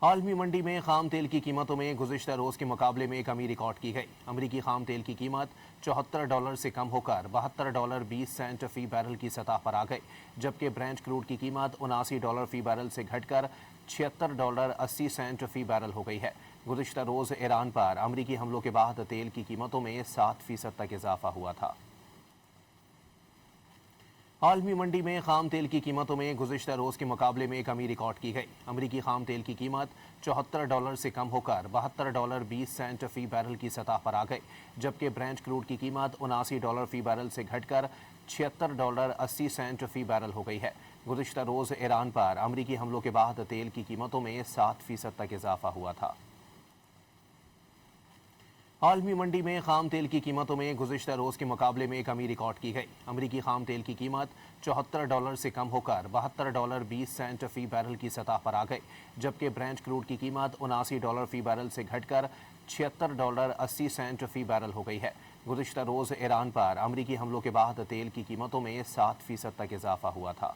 आलमी मंडी में खाम तेल की कीमतों में गुज़िश्ता रोज़ के मुकाबले में कमी रिकॉर्ड की गई। अमरीकी खाम तेल की कीमत $74 से कम होकर $72.20 फी बैरल की सतह पर आ गई, जबकि ब्रेंट क्रूड की कीमत $79 फी बैरल से घटकर $76.80 फी बैरल हो गई है। गुज़िश्ता रोज़ ईरान पर अमरीकी हमलों के बाद तेल की कीमतों में 7% तक इजाफा हुआ था। आलमी मंडी में खाम तेल की कीमतों में गुज़िश्ता रोज़ के मुकाबले में कमी रिकॉर्ड की गई। अमरीकी खाम तेल की कीमत $74 से कम होकर $72.20 फी बैरल की सतह पर आ गई, जबकि ब्रेंट क्रूड की कीमत $79 फी बैरल से घटकर $76.80 फी बैरल हो गई है। गुज़िश्ता रोज़ ईरान पर अमरीकी हमलों के बाद तेल की कीमतों में 7% तक इजाफा हुआ था। आलमी मंडी में खाम तेल की कीमतों में गुज़िश्ता रोज़ के मुकाबले में कमी रिकॉर्ड की गई। अमरीकी खाम तेल की कीमत $74 से कम होकर $72.20 फी बैरल की सतह पर आ गई, जबकि ब्रेंट क्रूड की कीमत $79 फी बैरल से घटकर $76.80 फी बैरल हो गई है। गुज़िश्ता रोज़ ईरान पर अमरीकी हमलों के बाद तेल की कीमतों में 7% तक इजाफा हुआ था। आलमी मंडी में खाम तेल की कीमतों में गुज़िश्ता रोज़ के मुकाबले में कमी रिकॉर्ड की गई। अमरीकी खाम तेल की कीमत $74 से कम होकर $72.20 फी बैरल की सतह पर आ गई, जबकि ब्रेंट क्रूड की कीमत $79 फी बैरल से घटकर $76.80 फी बैरल हो गई है। गुज़िश्ता रोज़ ईरान पर अमरीकी हमलों के बाद तेल की कीमतों में 7% तक इजाफा हुआ था।